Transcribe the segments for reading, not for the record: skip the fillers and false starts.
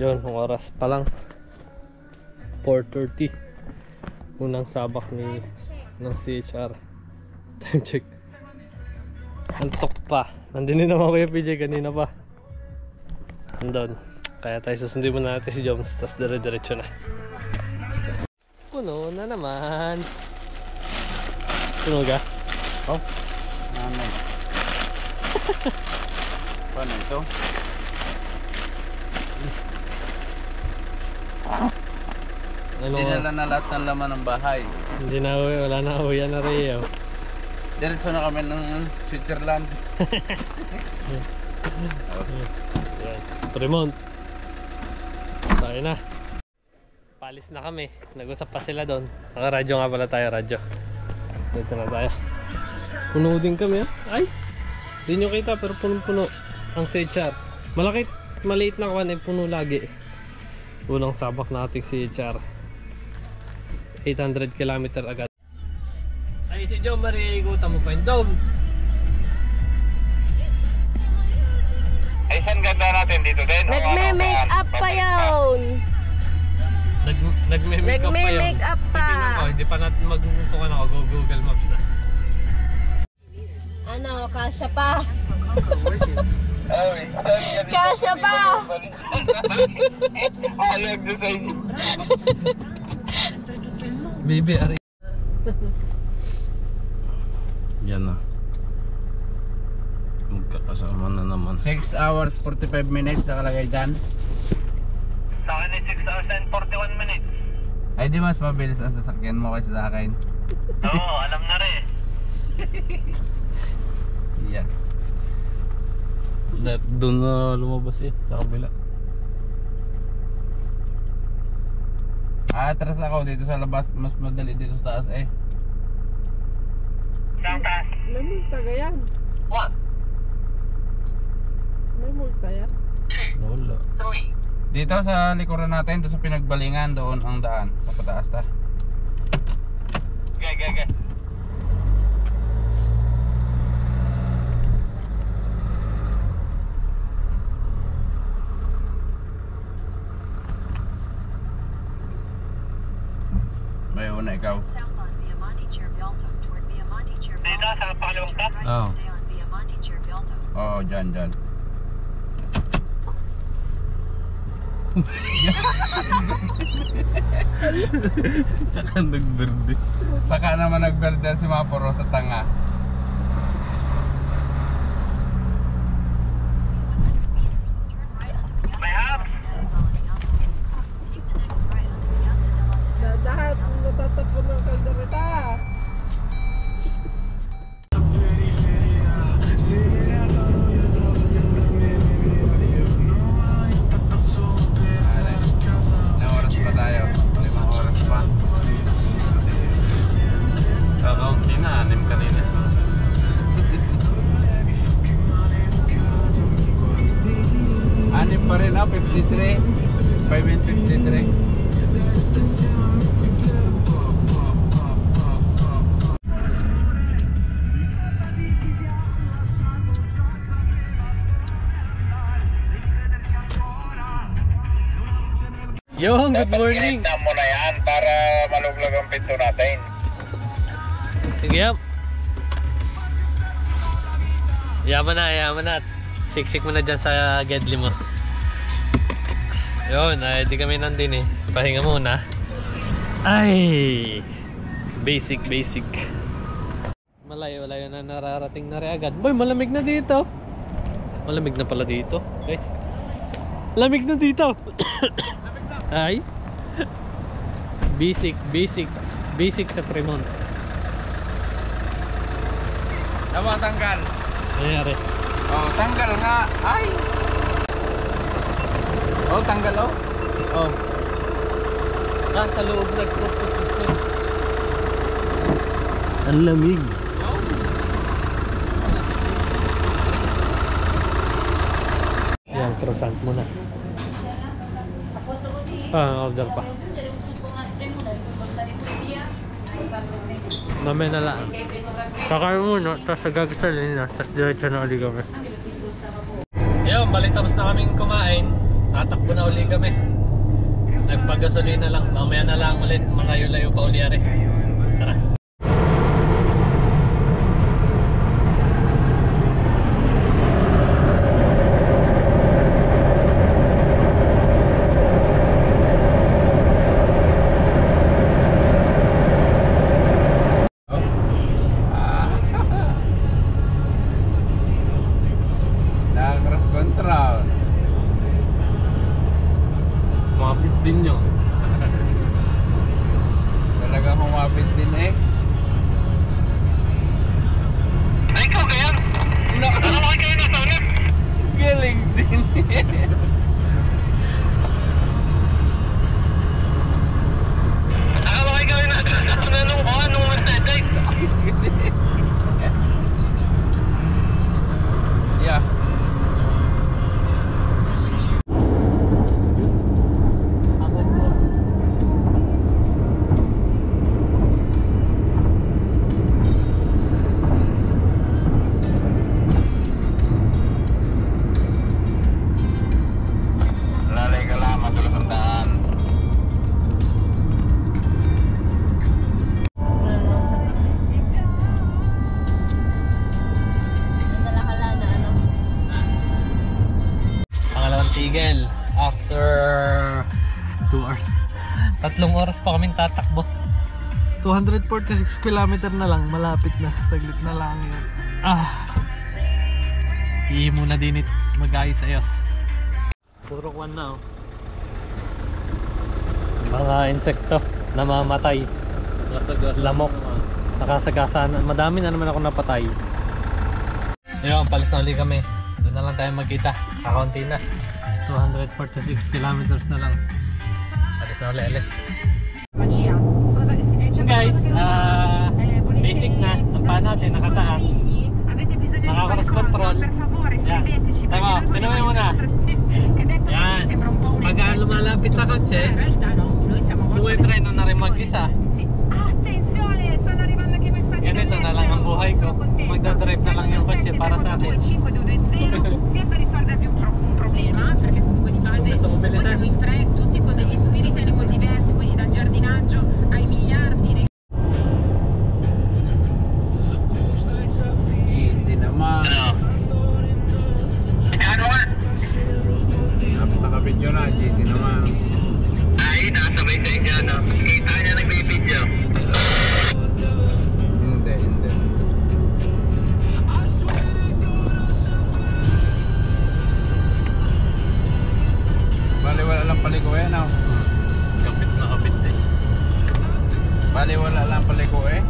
Yun, oras pa lang 4:30. Unang sabak ng CHR. Time check. Antok pa. Nandun din naman Kuya PJ kanina pa. Andun. Kaya tayo susundin muna natin si Joms. Tapos dire-diretso na. Puno na naman. Puno ka? Oh, nanay. Paano ito? Ano? Dinala na lahat ng laman ng bahay. Hindi na uwi, wala na uwi na rin. Diretso na kami ng Switzerland. Fremont. Tayo na. Palis na kami. Nag-usap pa sila doon. Naka-radyo nga pala tayo, radyo. Dito na tayo. Puno din kami ha. Ay! Hindi nyo kita pero punong-puno ang CHR. Maliit na kawan ay puno lagi. Unang sabak na ating CHR. 800 km agad. Ay si Joe Marie, igutan mo pa yung dog. Ay, saan ganda natin dito din? Nagme-make up pa yun. Nagme-make up pa yun. Nagme-make up pa. Hindi pa natin magpupuntukan ako. Google Maps na. Ano, kasya pa. Ay, Kasya pa. alam nyo sa inyo. Baby, ari. Yan na. Magkakasama na naman. 6 hours 45 minutes nakalagay dyan. Sa akin ay 6 hours and 41 minutes. Ay di mas mabilis ang sasakyan mo kaysa sa akin. Oo, alam na rin. Yeah. Doon na lumabas eh. Sa kabila. Atras ako dito sa labas. Mas madali dito sa taas eh. Saan taas? May multa ka yan. What? May multa yan. Wala. 3. Dito sa likuran natin, doon sa pinagbalingan, doon ang daan. Sa pataas ta. Okay. May una ikaw. Dito, sa pakalawang ka? Oo. Oo, dyan. Saka nagberde. Saka naman nagberde si Maporo sa tanga. May hap? Nasahat, matatapon ng kaldereta. Ilang oras pa tayo? 5 oras pa. Kakaunti na, 6 kanina. Anim pa rin 53. 5 and 53. Yung, good morning. Dapat mo na yan para maluglag ang pinto natin. Sige, yap. Yaman na. Siksik mo na dyan sa gedli mo. Yun, ay di kami nandun eh. Pahinga muna. Ay! Basic. Malayo na nararating na rin agad. Boy, malamig na dito. Malamig na pala dito, guys. Lamig na dito. Ay. Basic sa Fremont. Tama, tanggal. Nangyari. Oh, tanggal nga. Ay! Oh, tanggal oh. Oh. Sa loob nagpupusok. Ang lamig. Yan, croissant muna. Order pa. Mamaya na lang. Kakain muna, tapos gagasalin na, tapos diretso na ulit kami. Ayun, balik tapos na kaming kumain. tatakbo na uli kami. Nagpagasolina lang. Mamaya na lang ulit. Malayo-layo pa uli are. Tara. Cross control. Mapit din nyo. Talaga kumapit din eh. Ay, ikaw kaya? Ano ba kayo na sana? Galing din. Akala ko kayo na nung mastetik. Yeah. Lalay ka lang, matulog ang daan. Nadala na ano. Pangalawang tigil. After 2 hours. 3 oras pa kaming tatakbo. 246 km na lang, malapit na. Saglit na lang yun. Ihi muna din mag-ayos-ayos. Puro kwan na oh. Mga insekto namamatay. Lamok. Nakasagasa na. Madami na naman ako napatay. Ayun, palis na ulit kami. Doon na lang tayo magkita. Kakaunti na. 246 kilometers na lang. Palis na ulit, alis. So guys, basic na. Ang paa natin nakataas. Naka-cross control. Yan. Tama, pinamay mo na. Yan. Pag lumalapit sa kotse, buhay preno na rin mag-isa. Ganito na lang ang buhay ko. Magdadrive na lang yung kotse para sa akin. Sempre risolve più un problema, perché comunque di base Siamo siamo in tre, tutti con degli spiriti animal diversi, quindi dal giardinaggio ai miliardi. Hindi naman. Naka-video na, GT naman. Ay, nasabay sa inyo, no? Kita niya nagbibideo. Hindi. Bali wala lang paliko eh, no? Kapit na kapit eh. Bali wala lang paliko eh.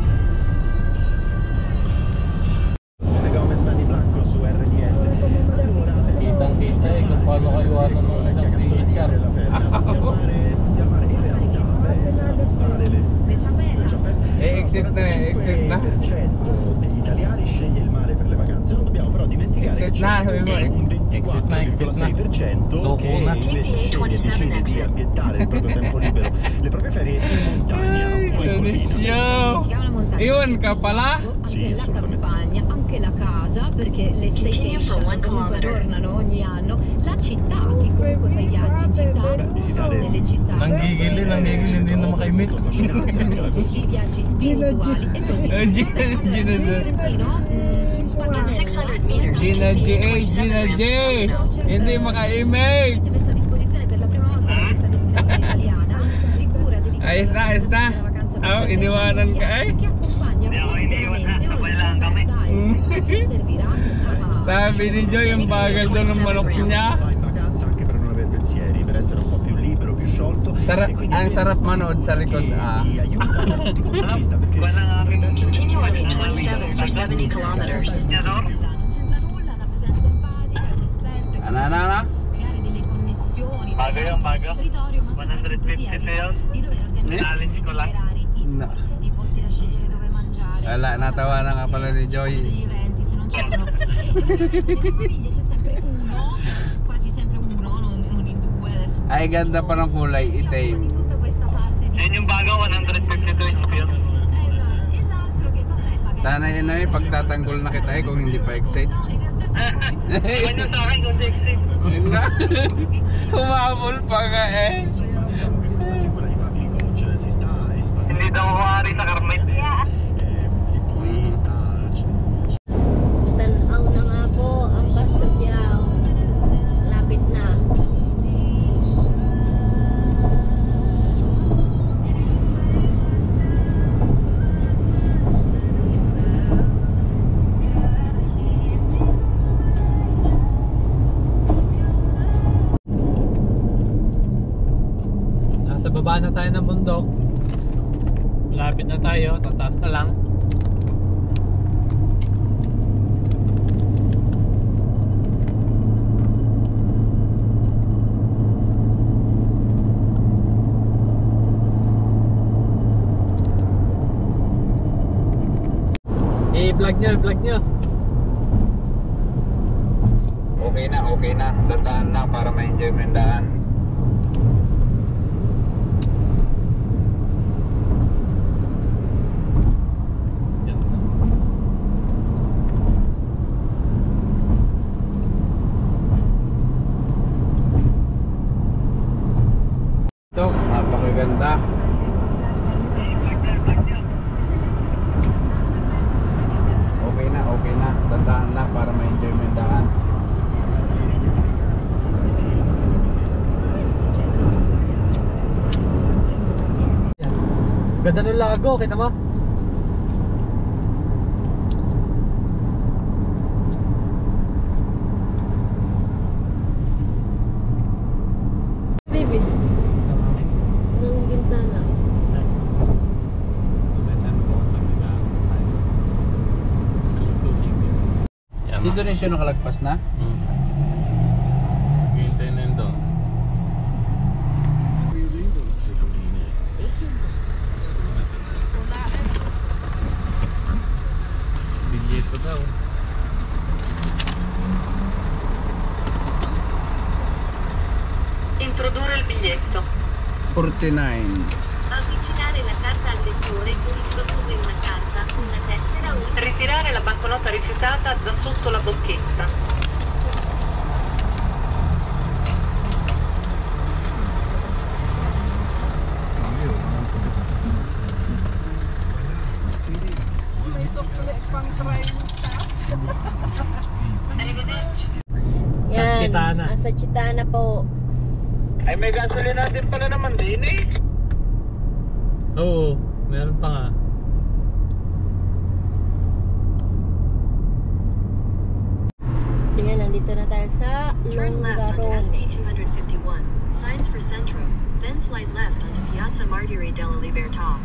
Kitang kita eh kung paano kayo iwanan ng isang CHR. Exit na. Degli italiani sceglie il mare per le vacanze. Non dobbiamo però dimenticare Exit che na, c'è sabi mo, il exit na. 24,6% So che cool na. invece decide di ambientare il proprio tempo libero, le proprie ferie in montagna o in collina. Iwan ka pala? Sì, La assolutamente. campagna, anche la casa, perché le staycation comunque tornano ogni anno. La città, chi comunque fa i viaggi in città, visitare nelle città. Nanggigil, hindi na makaimit. I viaggi spirituali e così. In 600 meters, Gina J. Hindi maka-email. Avete messo a disposizione per la prima volta questa destinazione italiana, figura dedicata Ayos na. alla vacanza per Iniwanan ka eh. che accompagna quotidianamente una ricetta che servirà a Sabi ni Joy, ang bagal daw ng manok niya. Va in vacanza anche per non avere pensieri, per essere un po' più libero, più sciolto. E quindi Ang sarap che manood sa likod. ti aiuta dal punto di vista, perché continue on A27 for 70 kilometers. Non c'entra nulla, la presenza empatica, il rispetto, Ano? creare delle connessioni Bago tra yan, bago. il territorio, ma soprattutto 150 ti evita yun. di dover organizzare Challenge ko lang. itinerari, No. i posti da scegliere dove mangiare. Wala, natawa na nga pala ni Joy. Se ci sono degli eventi, se non ci sono. Nelle famiglie c'è sempre uno, quasi sempre uno, non in due adesso. Ay, ganda pa ng kulay, Si occupa itim. di tutta questa parte di. Yan yung bago, 152 speed. Esatto, e l'altro che vabbè, magari. Sana yun ay pagtatanggol na kita kung hindi pa exit. No, in realtà sono Iwan nyo sa akin kung 60. Yun nga. Humabol pa nga eh. Diciamo che questa figura di Family Coach si sta espandendo. Hindi daw maaari sa Carmel. E poi sta. Tanaw na nga po ang Parsugyaw. Lapit na. Nasa baba na tayo ng bundok. Malapit na tayo, tataas na lang. I-vlog nyo, i-vlog nyo. Okay na. Dadaan na para ma-enjoy mo yung daan. Ito, napakaganda. Okay na. Dadaan na para ma-enjoy mo yung daan. Ganda ng lago, kita mo? Baby, ng bintana. Dito rin siya nakalagpas na? Hintay na yun doon. Bilyeto daw. Introdurre il biglietto. 49. Avvicinare la carta al lettore e introdurre una carta, una tessera o ritirare la banconota rifiutata da sotto la bocchetta. Arrivederci. Sa Chitana. Sa Chitana po. Ay, may gasolina din pala naman din eh. Oo, meron pa nga. Tingnan, nandito na tayo sa Turn left onto Longaron. SP 251. Signs for Centro. Then slide left onto Piazza Martiri della Libertà.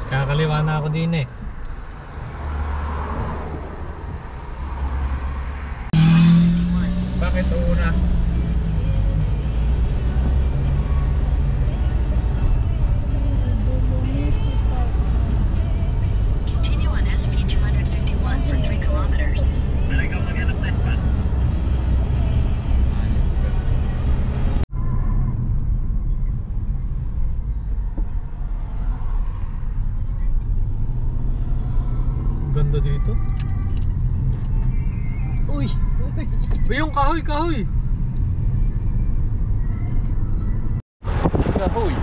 Kakaliwa na ako din eh. Bakit una? Continue on SP 251 for 3 kilometers. Malagaw maghanap na pa. Ganda dito. Uy! Uy, yung kahoy, kahoy! Kahoy!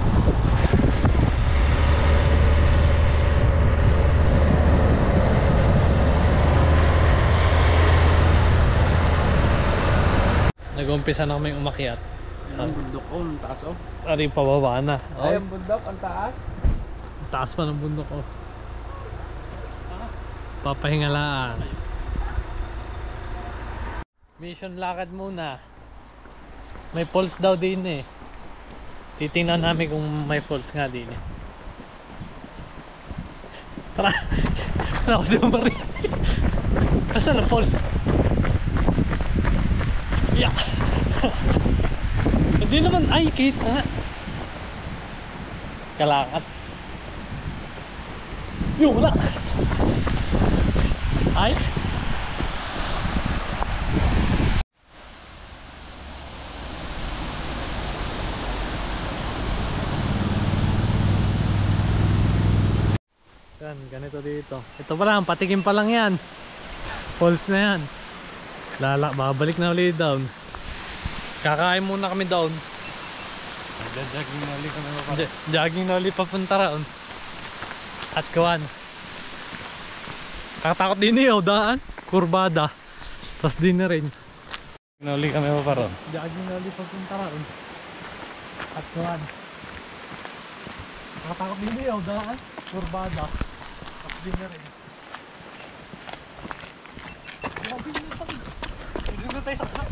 Nag-umpisa na kaming umakyat. Ang bundok ko, ang taas oh. Ari, pababa na. Ay, ang bundok, ang taas. Taas pa ng bundok ko. Papahingalaan. Mission lakad muna. May falls daw din eh. Titingnan namin kung may falls nga din eh. Tara. Ako si Maria. Asan ang falls? Yeah. Hindi naman. Ay, kita. Kalakat. Yung wala. Ay. Yan, ganito dito. Ito pa lang, patikim pa lang yan. Falls na yan. Babalik na ulit down. Kakain muna kami down. Jogging na ulit kami Jogging na ulit papunta raon. At kuwan. Kakatakot din daan. Kurbada. Tapos din na rin. Na ulit kami pa ron. Jogging na ulit papunta raon. At kuwan. Kakatakot din daan. Kurbada. Tapos din na rin. Dito tayo sa kat.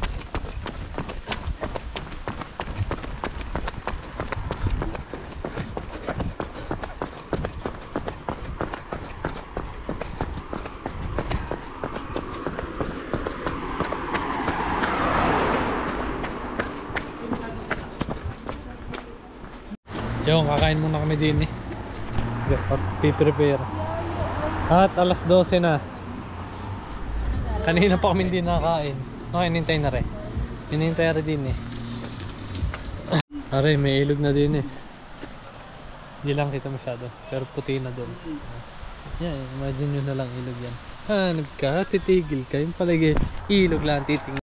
Yung kakain muna kami din eh. Piprepare. At alas 12 na. Kanina pa kami hindi nakakain. Okay, hinintay na rin. Hinintay na rin din eh. Aray, may ilog na din eh. Hindi lang kita masyado. Pero puti na doon. Yan, imagine nyo na lang ilog yan. Hanap ka, titigil ka. Yung palagi, ilog lang titingin.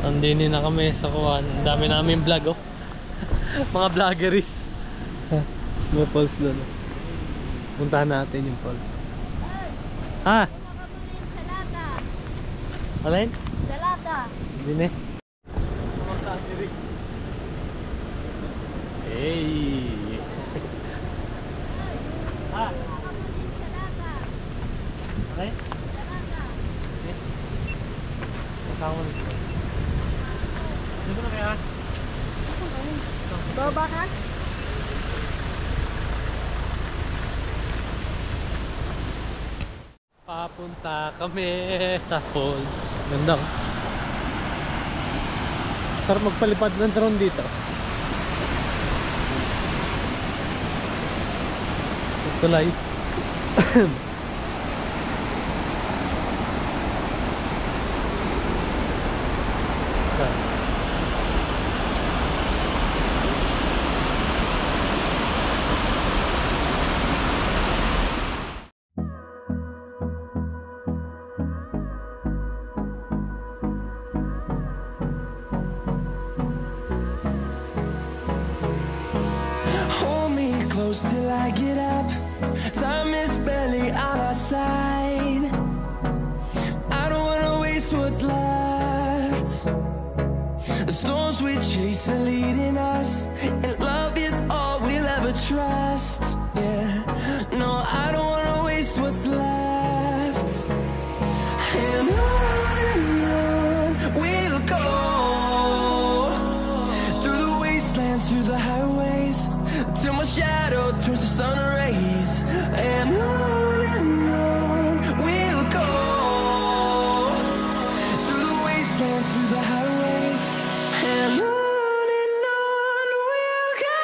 Andini na kami sa kuwan. Ang dami namin vlog oh. Mga vloggeries. May falls doon. Puntahan natin yung falls. Ha? Salata. Alin? Salata. Hindi mga vloggeries. Hey. Ha? Salata. Alin? Salata. Kasama nito. Dito na kaya? Baba ka? Papunta kami sa falls. Ganda. Sarap magpalipad ng drone dito. Tulay. Close till I get up. Time is barely on our side. I don't wanna waste what's left. The storms we chase are leading us, and love is all we'll ever trust. Yeah, no, I don't wanna waste what's left. And on we'll go, through the wastelands, through the highways, till my shadow turns to sun rays. And on we'll go, through the wastelands, through the highways. And on we'll go.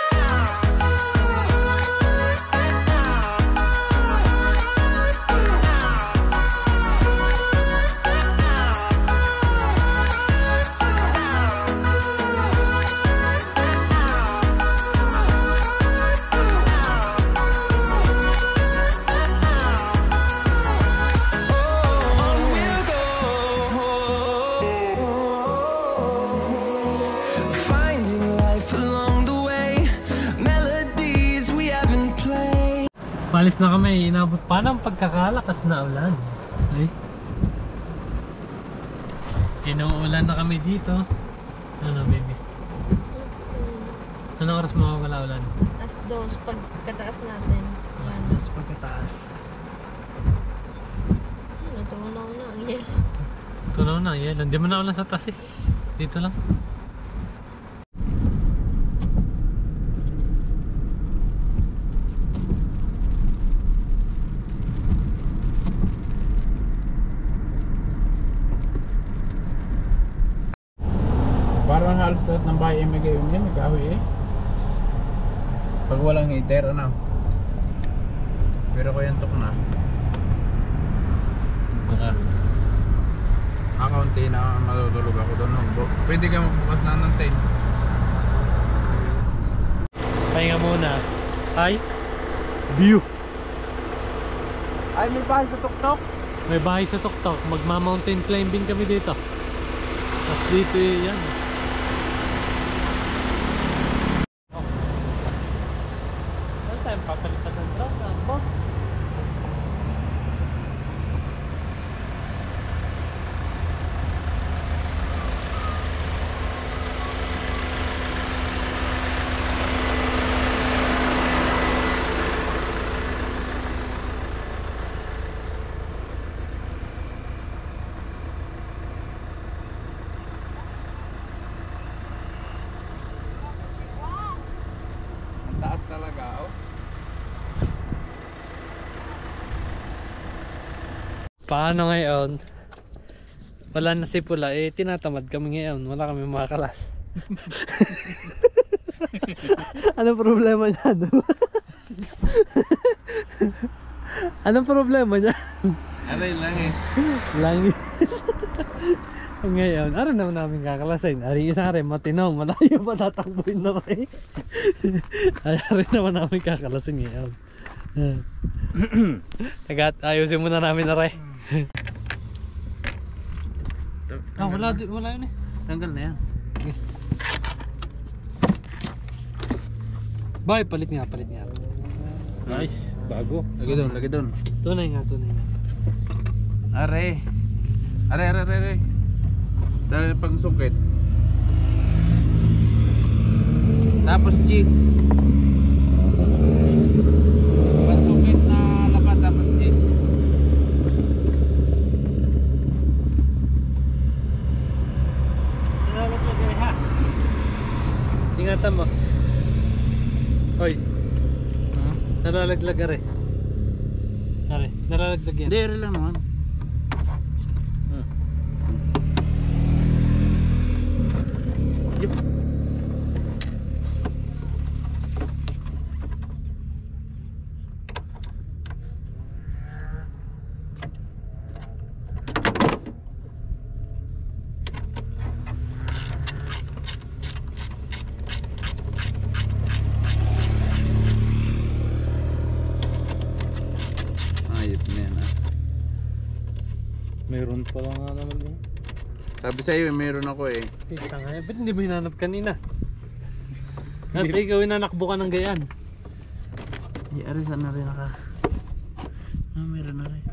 Palis na kami, inabot pa ng pagkakalakas na ulan. Ay. Inuulan na kami dito. Ano baby? Anong oras mawawala ulan? As dos, pagkataas natin. Alas 2 pagkataas. Natunaw na ang yelo. Tunaw na, yelo. Hindi mo na ulan sa taas eh. Dito lang. Parang halos lahat ng bahay may gayon yan, nag-ahoy eh. Pag walang heater, ano? Pero ko yan tok na. Kaunti na matutulog ako doon. Pwede ka magbukas na ng 10. Pahinga muna. Hi. View. Ay, may bahay sa tuktok. May bahay sa Tuktok. Magma-mountain climbing kami dito. Tapos dito yan. Ano tayo papalitan ng drone? Ano? Ang taas talaga, oh. Paano ngayon? Wala na si Pula. Eh, tinatamad kami ngayon. Wala kami makakalas. Anong problema niyan? Anong problema niyan? Aray, langis. Langis. Ngayon, araw naman namin kakalasin. Ari isa rin, matinong, malayo pa tatakbuhin na rin. Ari naman namin kakalasin ngayon. Tagat, ayusin muna namin na rin. Wala yun eh. Tanggal na yan. Bye, palit nga. Nice, bago. Lagi doon. Tunay nga. Are. Dahil pang sukit. Tapos cheese. Pasukit na lapat tapos cheese. Ingatan mo. Hoy. Nalalaglag are. Nalalaglag yan. Hindi, are lang naman. Ayop na yan, ah. Mayroon pa lang nga naman yun. Sabi sa'yo, meron ako eh. Tanga, ba't hindi mo hinanap kanina? At ikaw hinanakbo ka ng gayan. Di, are, saan na rin naka? Meron na rin.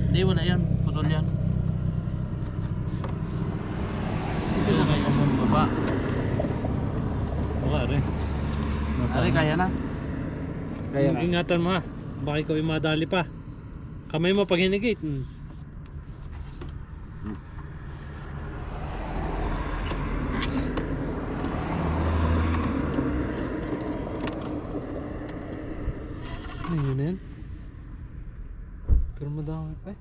Hindi, wala yan. Putol yan. Hindi na kayo mong baba. Wala rin. Are, kaya na. Ingatan mo ha. Baka ikaw yung madali pa. Kamay mo pag hinigit. Yun yan. Pero madami pa eh.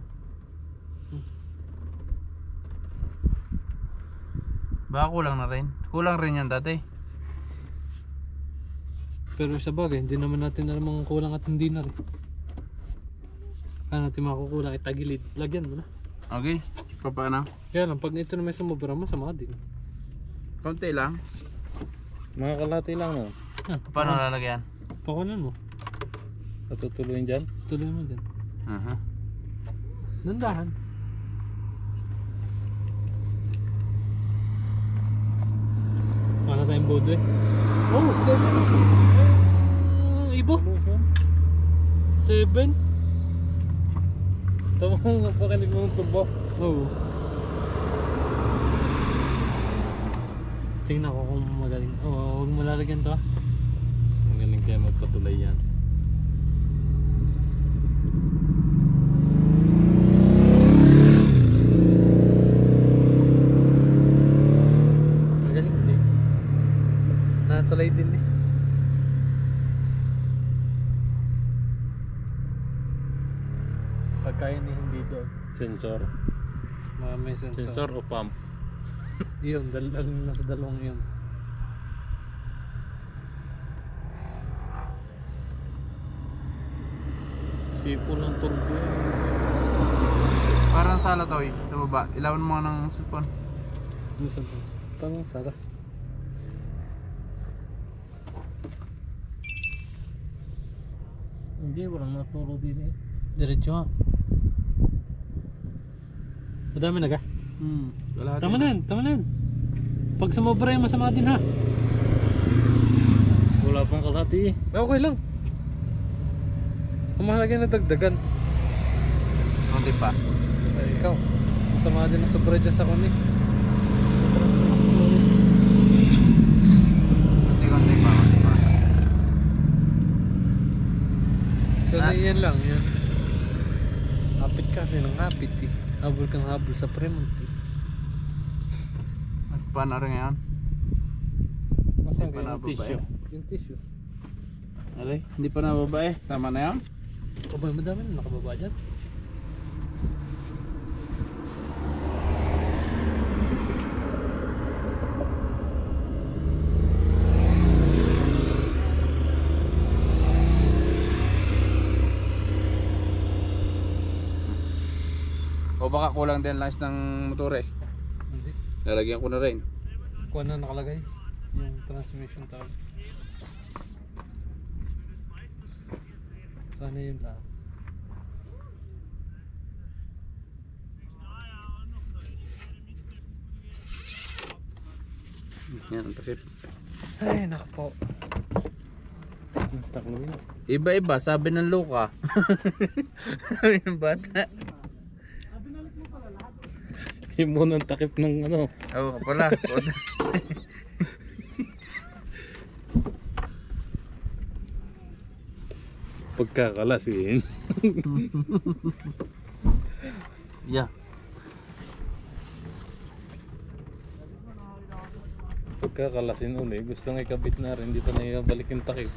Baka kulang na rin. Kulang rin yan dati. Pero sa bagay, hindi naman natin alam ang kulang at hindi na rin. Kaya natin makukulang ay tagilid. Lagyan mo na. Okay, paano? Kaya lang, pag ito na may sumobra, masama din. Konti lang. Mga kalati lang no. Paano lalagyan? Pakunan mo. Patutuloyin dyan? Tuloy mo din. Nandahan. Wala tayong bodo eh. Oh, 7. Ibo? 7? Tama mo nga pakinig mo ng tubo. Oo. Tingnan ko kung magaling. Oo, huwag mo lalagyan to ah. Magaling kaya magpatuloy yan. Magaling din. Natulay din eh. Pagkaya ni hindi doon. Sensor. Mga may sensor. Sensor o pump? Yun, nasa dalawang yun. Sipo ng turbo. Parang sala to eh. Sa baba. Ilawan mo ng cellphone. Minsan po. Parang sara. Hindi, walang naturo din eh. Diretso ha. Madami na ka? Kalahati Tama na yan, tama na yan. Pag sumobra yung masama din ha. Wala pang kalahati eh. Okay lang. Ang mahalaga na dagdagan. Kunti pa. Ay, ikaw. Masama din na sobra dyan sa kami. Kunti pa. So yan lang yan. Hapit kasi ng hapit eh. Habol kang habol sa Fremont eh. Paano rin ngayon? Masang Hindi pa yung nababae. tissue. Yung tissue. Alay, hindi pa nababae. Tama na yan? Kabay madami na nakababa dyan. O baka kulang din lines ng motor eh. Hindi. Lalagyan ko na rin. Kuha na nakalagay. Yung transmission tawag. Sana yun lang. Yan ang takip. Ay, nakapo. Taklo yun. Iba-iba, sabi ng Luka. Sabi ng bata. Yung muna ang takip ng ano. Oo pala. Pagkakalasin. Yeah. Pagkakalasin uli, gusto nga ikabit na rin, hindi pa na ibalik yung takip.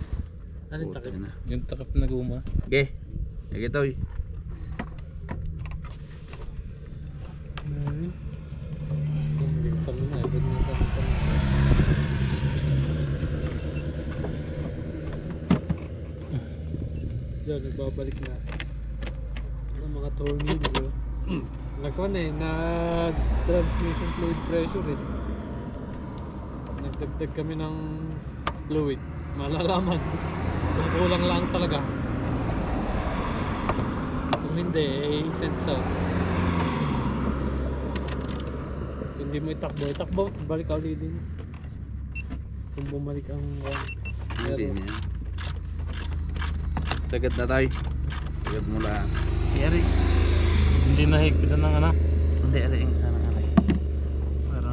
Ano yung takip? na. Yung takip na guma. Okay. Ito eh. Hindi ko kami na, ibig na kami. Diyan, nagbabalik na. Ang mga tornillo. Nagkuhan eh, nag-transmission fluid pressure eh. Nagdagdag kami ng fluid. Malalaman. Kung kulang lang talaga. Kung hindi, eh, sense out. Kung hindi mo itakbo, balik ka ulit din. Kung bumalik ang Hindi niya. Sagat na tayo. Sagat mo lang. Yari. hindi nahigpitan ng ano. Hindi, ari yung isa ng ari. Para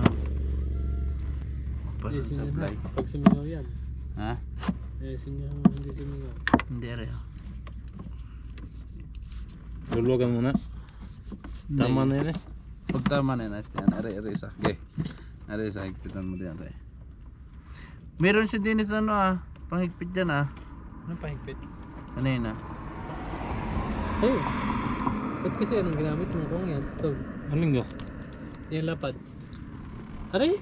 Ayusin niya supply. na. Pag sumingaw yan. Ha? Ayusin niya hindi sumingaw. Hindi, ari. Luluwagan muna. Tama na yun eh. Pag tama na yun, ayos na yan. Ari isa. Okay. Ari isa, higpitan mo din ari. Meron si Dennis ano panghigpit dyan Anong pahigpit? Ano yun Ay! Ba't kasi anong ginamit mo kung yan? Ito. Anong ga? Yung lapad. Aray!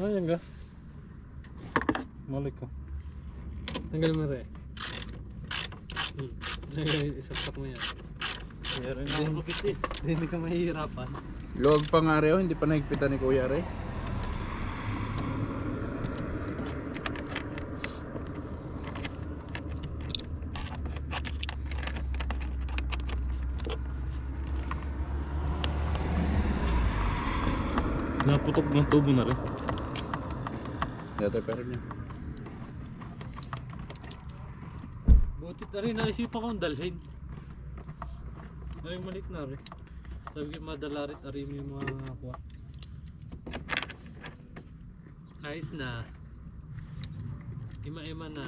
Ayan ga. Malik ko. Tanggal mo rin. Isaksak mo yan. Meron din. Hindi ka mahihirapan. Luwag pa nga rin, hindi pa nahigpitan ni Kuya Re. Naputok ng tubo na rin. Dito pero niya. Butit na rin, naisipan kong dalhin. Ay, malik na rin. Sabi ko madala rin, ari mo yung mga kuha. Ayos na. Ima-ima na.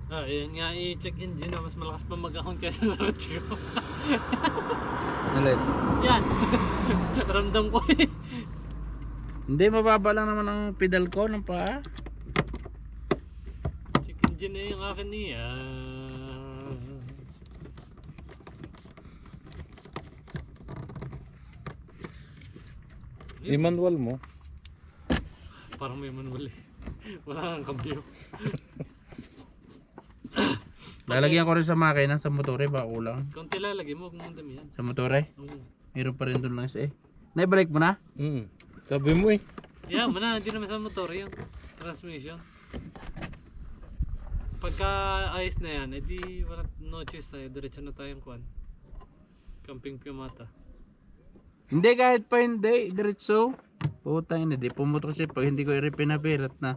Yan nga i-check engine na mas malakas pa mag-ahon kaysa sa kotse ko. Alin? Yan! Ramdam ko eh. Hindi, mababa lang naman ang pedal ko ng paa. Check engine na yung akin niya. Yung manual mo? Parang may manual eh. Wala kang kambyo. Lalagyan ko rin sa makina, sa motore, ba kulang? Konti lalagay mo, kung dami yan. Sa motore? Meron pa rin doon lang isa eh. Naibalik mo na? Sabi mo eh. Yeah, muna, hindi naman sa motor yung transmission. Pagka ayos na yan, edi wala no choice tayo, diretso na tayong kuan. Camping Pimata. Hindi, kahit pa hindi, diretso. Putang ina, di pumotor siya pag hindi ko i-pinapirat na.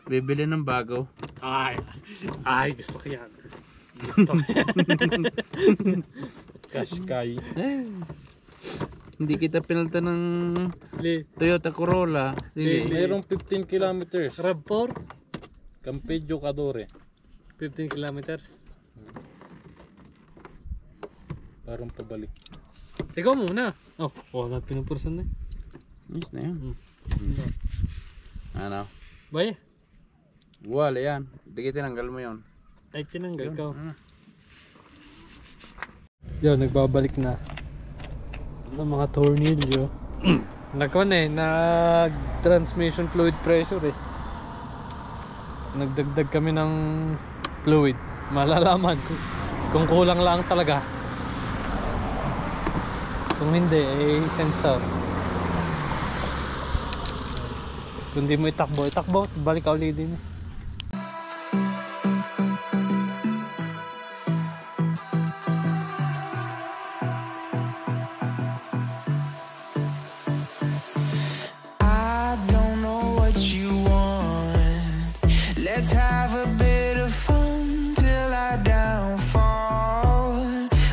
Bibili ng bago. Ay, gusto ko yan. Gusto ko yan. Qashqai. Hindi kita pinalta ng Toyota Corolla. Sige. Mayroong 15 kilometers. RAV4, Campeggio Cadore. 15 kilometers. Parang pabalik. Ikaw muna. Oh, wala pinupursan na. Yes na yan. Ano? Bay, Wala yan. Hindi tinanggal mo yun. ay tinanggal ka. Yun, nagbabalik na. Ng mga tornilyo. Nagkuhan eh, nag-transmission fluid pressure eh. Nagdagdag kami ng fluid. Malalaman kung kulang lang talaga. Kung hindi, eh sensor. Kung di mo itakbo, balik ka ulit din. I don't know what you want. Let's have a bit of fun till I downfall.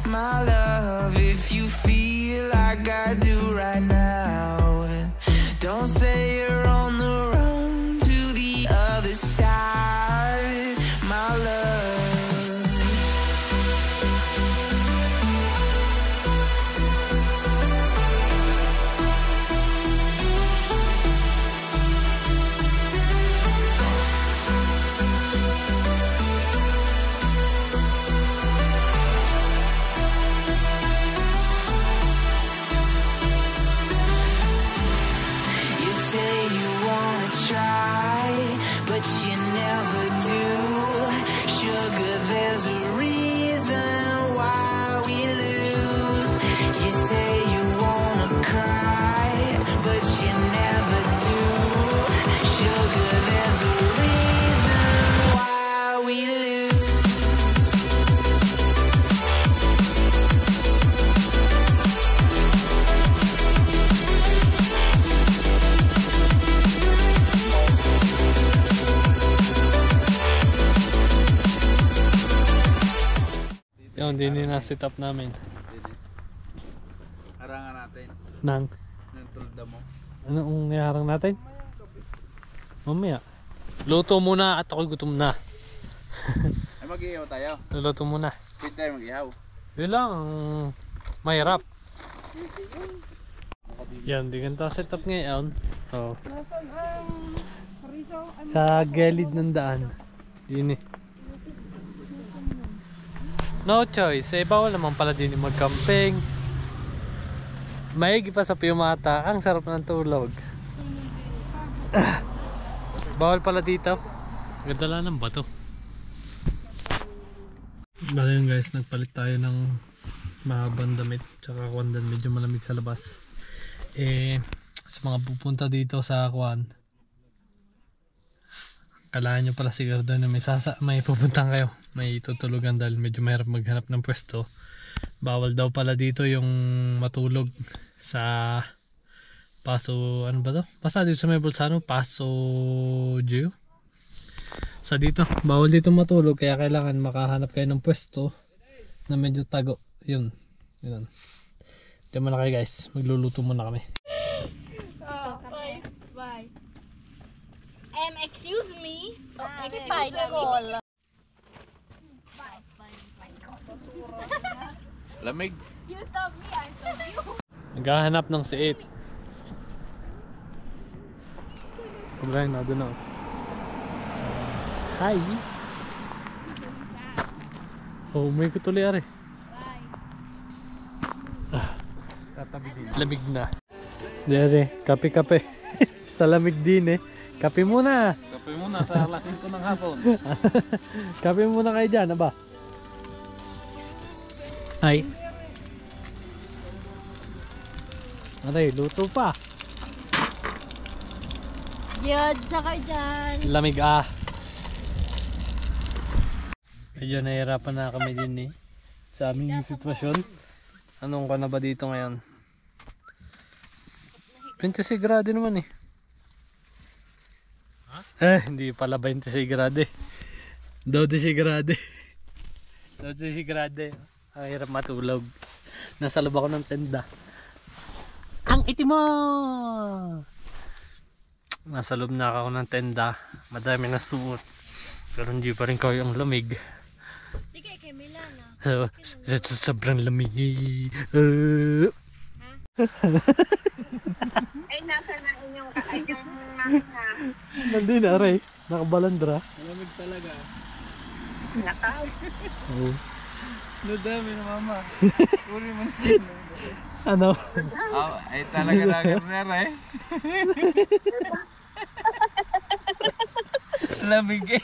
My love, if you feel like I do right now, don't say you're on the run to the other side. My love. You say you wanna try, but you never do. Sugar, there's a reason why we lose. You say you wanna cry, but you never do. Sugar, there's a reason why we lose. Yun, din na set up namin. Harangan natin. Nang, Ng tulda mo. anong iharang natin? Mamaya. Luto muna at ako'y gutom na. Ay mag-ihaw tayo. Luto muna. Pwede tayo mag-ihaw. Yun lang, mahirap. Yan, di ganito set up ngayon. So, sa gilid ng daan. Yun eh. No choice, eh bawal naman pala din mag-camping. Maigi pa sa Pimata, ang sarap ng tulog. Bawal pala dito. Ganda lang ng bato. Bale yun guys, nagpalit tayo ng mahabang damit. Tsaka kwandan, medyo malamig sa labas. Eh, sa mga pupunta dito sa kwan, kalaan nyo pala siguro doon na may pupuntahan kayo, may tutulugan dahil medyo mahirap maghanap ng pwesto. Bawal daw pala dito yung matulog sa Paso, ano ba to? Basta dito sa may Bolsano, Paso Gio. Sa dito, bawal dito matulog kaya kailangan makahanap kayo ng pwesto na medyo tago. Yun. Diyan muna kayo guys, magluluto muna kami. Bye. Excuse me. Excuse me. Lamig. You stop me, I stop you. Naghahanap ng siit. Kumbahin na doon ako. Hi! Oh, may kutuloy ari. Lamig na. Dere, kape-kape. Sa lamig din eh. Kape muna. Kape muna sa alas 5 ng hapon. Kape muna kayo dyan, aba. Ay. Aray, luto pa. Yod, sakay dyan. Lamig ah. Medyo nahihirapan na kami din sa aming sitwasyon. Anong ka na ba dito ngayon? 26 grado naman hindi pala 26 grado 12 grado 12 grado. Ang hirap matulog. Nasa loob ako ng tenda. Ang itim mo! Nasa loob na ako ng tenda. Madami na suot. Pero hindi pa rin kaya ang lamig. Di kay Milana. Sobrang lamig. Ay, nasa na inyong nasa. Nandun na rin. Nakabalandra. Malamig talaga. Nakaw. Oo. Nadami na mama. Uri mo na. Ano? Ay talaga na eh. Lamig eh.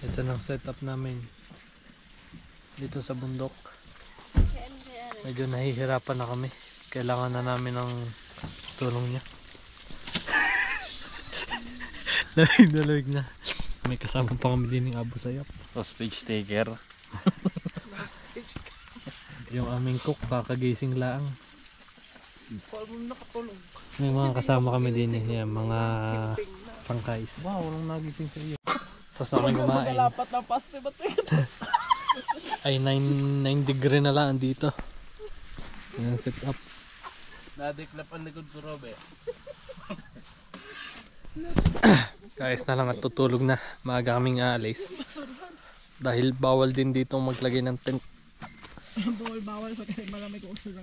Ito na ang setup namin. Dito sa bundok. Medyo nahihirapan na kami. Kailangan na namin ng tulong niya. Lamig na. May kasama pa kami din ng Abu Sayyaf. Hostage taker. Yung aming cook, kakagising lang. May mga kasama kami din yan, mga pangkais. Wow, walang nagising sa iyo. Tapos na kami kumain. Ay 9 degree na lang dito. Yan set up. Nadiklap ang likod ko, Robe. Guys na lang at tutulog na. Maaga kaming aalis. Dahil bawal din dito maglagay ng tent. Bawal sa kaya malamig uso lang.